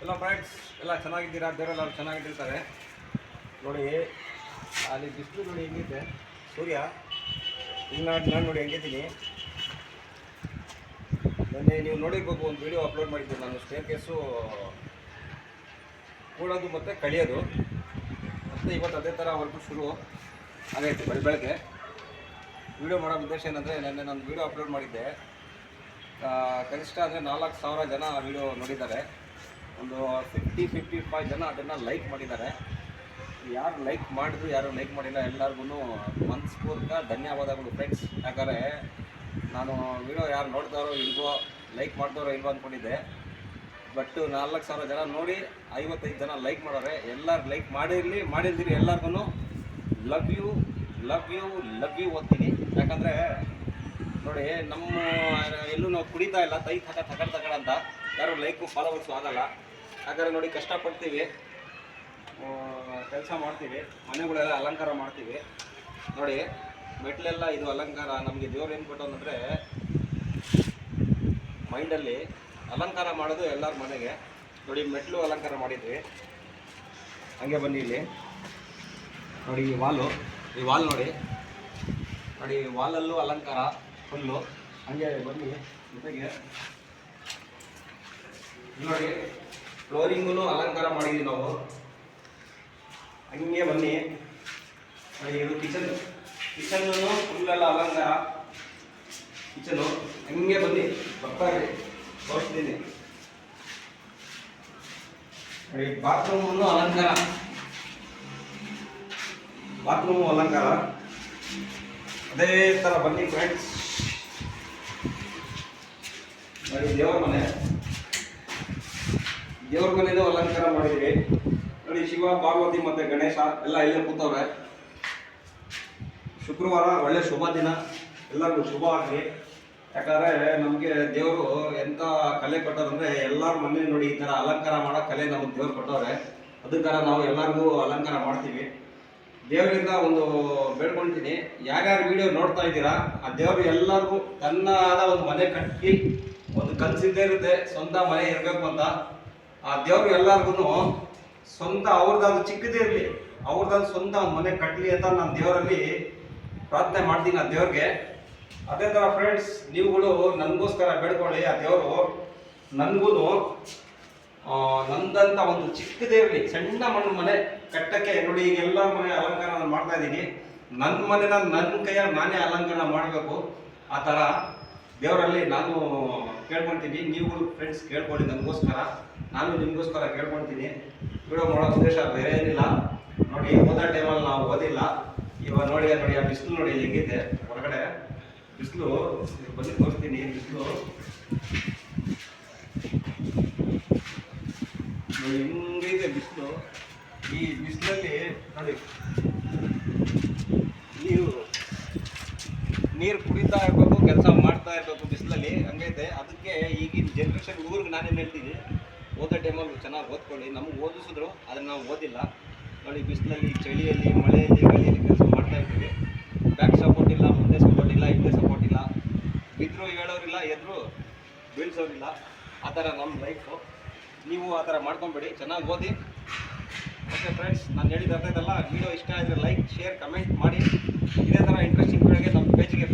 ಎಲ್ಲ ಫ್ರೆಂಡ್ಸ್ ಎಲ್ಲ ಚೆನ್ನಾಗಿದ್ದೀರಾ? ದೇವರೆಲ್ಲರೂ ಚೆನ್ನಾಗಿಟ್ಟಿರ್ತಾರೆ. ನೋಡಿ ಅಲ್ಲಿ ಬಿಸಿಲು ನೋಡಿ ಹೆಂಗಿದೆ, ಸೂರ್ಯ ಇನ್ನು ನಾನು ನೋಡಿ ಹೆಂಗಿದ್ದೀನಿ. ಮೊನ್ನೆ ನೀವು ನೋಡಿರ್ಬೇಕು, ಒಂದು ವಿಡಿಯೋ ಅಪ್ಲೋಡ್ ಮಾಡಿದ್ದೆ ನಾನು, ಸ್ಟೇರ್ ಕೇಸು ಕೂಡೋದು ಮತ್ತು ಕಳಿಯೋದು. ಮತ್ತು ಇವತ್ತು ಅದೇ ಥರ ವರ್ಕು ಶುರು ಆಗೈತೆ. ಬೆಳಗ್ಗೆ ವಿಡಿಯೋ ಮಾಡೋ ಉದ್ದೇಶ ಏನಂದರೆ, ನೆನ್ನೆ ನಾನು ವಿಡಿಯೋ ಅಪ್ಲೋಡ್ ಮಾಡಿದ್ದೆ. ಕನಿಷ್ಠ ಅಂದರೆ 4,000 ಜನ ವಿಡಿಯೋ ನೋಡಿದ್ದಾರೆ. ಒಂದು 50-55 ಜನ ಅದನ್ನು ಲೈಕ್ ಮಾಡಿದ್ದಾರೆ. ಯಾರು ಲೈಕ್ ಮಾಡಿದ್ರು ಯಾರು ಲೈಕ್ ಮಾಡಿಲ್ಲ ಎಲ್ಲರಿಗೂ ಮನಸ್ಪೂರ್ವಕ ಧನ್ಯವಾದಗಳು ಫ್ರೆಂಡ್ಸ್. ಯಾಕಂದರೆ ನಾನು ವಿಡಿಯೋ ಯಾರು ನೋಡ್ತಾರೋ ಇಲ್ವೋ, ಲೈಕ್ ಮಾಡ್ತಾರೋ ಇಲ್ವೋ ಅಂದ್ಕೊಂಡಿದ್ದೆ. ಬಟ್ 4,000 ಜನ ನೋಡಿ 55 ಜನ ಲೈಕ್ ಮಾಡೋರೆ. ಎಲ್ಲರೂ ಲೈಕ್ ಮಾಡಿರಲಿ ಮಾಡಿಲ್ದಿರಿ ಎಲ್ಲರಿಗೂ love you love you love you ಓದ್ತೀನಿ. ಯಾಕಂದರೆ ನೋಡಿ, ನಮ್ಮ ಎಲ್ಲೂ ನಾವು ಕುಡಿತಾ ಇಲ್ಲ, ತೈ ತಗಡ ಅಂತ ಯಾರು ಲೈಕು ಫಾಲೋವರ್ಸು ಆಗಲ್ಲ. ಯಾಕಂದರೆ ನೋಡಿ, ಕಷ್ಟಪಡ್ತೀವಿ, ಕೆಲಸ ಮಾಡ್ತೀವಿ, ಮನೆಗಳೆಲ್ಲ ಅಲಂಕಾರ ಮಾಡ್ತೀವಿ. ನೋಡಿ ಮೆಟ್ಲೆಲ್ಲ ಇದು ಅಲಂಕಾರ. ನಮಗೆ ದೇವ್ರು ಏನು ಕೊಟ್ಟೋದಂದರೆ, ಮೈಂಡಲ್ಲಿ ಅಲಂಕಾರ ಮಾಡೋದು ಎಲ್ಲರ ಮನೆಗೆ. ನೋಡಿ ಮೆಟ್ಲು ಅಲಂಕಾರ ಮಾಡಿದ್ವಿ. ಹಂಗೆ ಬನ್ನಿ ಇಲ್ಲಿ ನೋಡಿ, ಈ ವಾಲ್ ನೋಡಿ ವಾಲಲ್ಲೂ ಅಲಂಕಾರ ಫುಲ್ಲು. ಹಂಗೆ ಬನ್ನಿ ಜೊತೆಗೆ ನೋಡಿ, ಫ್ಲೋರಿಂಗೂ ಅಲಂಕಾರ ಮಾಡಿದ್ವಿ ನಾವು. ಹಂಗೆ ಬನ್ನಿ ನೋಡಿ, ಇದು ಕಿಚನ್ನು ಫುಲ್ಲೆಲ್ಲ ಅಲಂಕಾರ. ಕಿಚನು ಹಂಗೆ ಬನ್ನಿ, ಬರ್ತಾರೆ ತೋರಿಸ್ತೀನಿ ನೋಡಿ. ಬಾತ್ರೂಮನ್ನು ಅಲಂಕಾರ, ಬಾತ್ರೂಮು ಅಲಂಕಾರ ಅದೇ ಥರ ಬನ್ನಿ ಫ್ರೆಂಡ್ಸ್. ನೋಡಿ ದೇವ್ರ ಮನೆಯೂ ಅಲಂಕಾರ ಮಾಡಿದ್ವಿ. ನೋಡಿ ಶಿವ ಪಾರ್ವತಿ ಮತ್ತು ಗಣೇಶ ಎಲ್ಲ ಇಲ್ಲೇ ಕೂತವ್ರೆ. ಶುಕ್ರವಾರ ಒಳ್ಳೆ ಶುಭ ದಿನ, ಎಲ್ಲರಿಗೂ ಶುಭ ಆಗಲಿ. ಯಾಕಂದರೆ ನಮಗೆ ದೇವರು ಎಂಥ ಕಲೆ ಕೊಟ್ಟೋರಂದರೆ, ಎಲ್ಲರ ಮನೆ ನೋಡಿ ಈ ಥರ ಅಲಂಕಾರ ಮಾಡೋ ಕಲೆ ನಮಗೆ ದೇವ್ರು ಕೊಟ್ಟವ್ರೆ. ಅದಕ್ಕಾರ ನಾವು ಎಲ್ಲರಿಗೂ ಅಲಂಕಾರ ಮಾಡ್ತೀವಿ. ದೇವರಿಂದ ಒಂದು ಬೇಡ್ಕೊಳ್ತೀನಿ, ಯಾರ್ಯಾರು ವಿಡಿಯೋ ನೋಡ್ತಾ ಇದ್ದೀರಾ, ಆ ದೇವರು ಎಲ್ಲರಿಗೂ ತನ್ನದಾದ ಒಂದು ಮನೆ ಕಟ್ಟಿ, ಒಂದು ಕನಸಿದ್ದೇ ಇರುತ್ತೆ ಸ್ವಂತ ಮನೆ ಇರಬೇಕು ಅಂತ. ಆ ದೇವರು ಎಲ್ಲರಿಗೂ ಸ್ವಂತ ಅವ್ರದ್ದಾದ ಚಿಕ್ಕದೇ ಇರಲಿ, ಅವ್ರದ್ದಾದ ಸ್ವಂತ ಒಂದು ಮನೆ ಕಟ್ಟಲಿ ಅಂತ ನಾನು ದೇವರಲ್ಲಿ ಪ್ರಾರ್ಥನೆ ಮಾಡ್ತೀನಿ, ಆ ದೇವ್ರಿಗೆ. ಅದೇ ಥರ ಫ್ರೆಂಡ್ಸ್, ನೀವುಗಳು ನನಗೋಸ್ಕರ ಬೇಡ್ಕೊಳ್ಳಿ. ಆ ದೇವರು ನನಗೂ ನಂದಂತ ಒಂದು ಚಿಕ್ಕದೇ ಇರಲಿ, ಸಣ್ಣ ಮನೆ ಕಟ್ಟಕ್ಕೆ. ನೋಡಿ ಈಗ ಎಲ್ಲರ ಮನೆ ಅಲಂಕಾರ ನಾನು ಮಾಡ್ತಾ ಇದ್ದೀನಿ. ನನ್ನ ಮನೆನ ನನ್ನ ಕೈಯಾಗ ನಾನೇ ಅಲಂಕಾರ ಮಾಡಬೇಕು. ಆ ಥರ ದೇವರಲ್ಲಿ ನಾನು ಕೇಳ್ಕೊಳ್ತೀನಿ. ನೀವುಗಳು ಫ್ರೆಂಡ್ಸ್ ಕೇಳ್ಕೊಳ್ಳಿ ನನಗೋಸ್ಕರ, ನಾನು ನಿಮಗೋಸ್ಕರ ಕೇಳ್ಕೊಳ್ತೀನಿ. ವಿಡಿಯೋ ಮಾಡೋ ಉದ್ದೇಶ ಬೇರೆ ಏನಿಲ್ಲ. ನೋಡಿ ಓದೋ ಟೈಮಲ್ಲಿ ನಾವು ಓದಿಲ್ಲ. ಇವಾಗ ನೋಡಿ ಆ ಬಿಸಿಲು ನೋಡಿ ಹೆಂಗಿದೆ ಹೊರಗಡೆ. ಬಿಸಿಲು ಬಂದು ತೋರಿಸ್ತೀನಿ. ಬಿಸಿಲು ನೋಡಿ ಹಿಂಗಿದೆ ಬಿಸಿಲು. ಈ ಬಿಸಿಲಲ್ಲಿ ನೋಡಿ ನೀರು ಕುಡಿತಾ ಇರಬೇಕು, ಕೆಲಸ ಮಾಡ್ತಾ ಇರಬೇಕು ಬಿಸಿಲಲ್ಲಿ, ಹಂಗೈತೆ. ಅದಕ್ಕೆ ಈಗಿನ ಜನ್ರೇಷನ್ ಊರಿಗೆ ನಾನೇನು ಹೇಳ್ತೀನಿ, ಓದೋ ಟೈಮಲ್ಲಿ ಚೆನ್ನಾಗಿ ಓದ್ಕೊಳ್ಳಿ. ನಮಗೆ ಓದಿಸಿದ್ರು ಅದನ್ನು ನಾವು ಓದಿಲ್ಲ. ನೋಡಿ ಬಿಸಿಲಲ್ಲಿ, ಚಳಿಯಲ್ಲಿ, ಮಳೆಯಲ್ಲಿ, ಗಾಳಿಯಲ್ಲಿ ಕೆಲಸ ಮಾಡ್ತಾ ಇರ್ತೀವಿ. ಬ್ಯಾಕ್ ಸಪೋರ್ಟ್ ಇಲ್ಲ, ಮುಂದೆ ಸಪೋರ್ಟ್ ಇಲ್ಲ, ಹಿಂದೆ ಸಪೋರ್ಟ್ ಇಲ್ಲ. ಬಿದ್ದರೂ ಹೇಳೋರಿಲ್ಲ, ಎದ್ರು ಬೀಳ್ಸೋರಿಲ್ಲ. ಆ ಥರ ನಮ್ಮ ಲೈಫು. ನೀವು ಆ ಥರ ಮಾಡ್ಕೊಂಬೇಡಿ, ಚೆನ್ನಾಗಿ ಓದಿ. ಓಕೆ ಫ್ರೆಂಡ್ಸ್, ನಾನು ಹೇಳಿದ ಅರ್ಥದಲ್ಲ. ವಿಡಿಯೋ ಇಷ್ಟ ಆದರೆ ಲೈಕ್, ಶೇರ್, ಕಮೆಂಟ್ ಮಾಡಿ. ಇದೇ ಥರ ಇಂಟ್ರೆಸ್ಟಿಂಗ್ ವಿಡಿಯೋಗೆ ನಮ್ಮ ಪೇಜಿಗೆ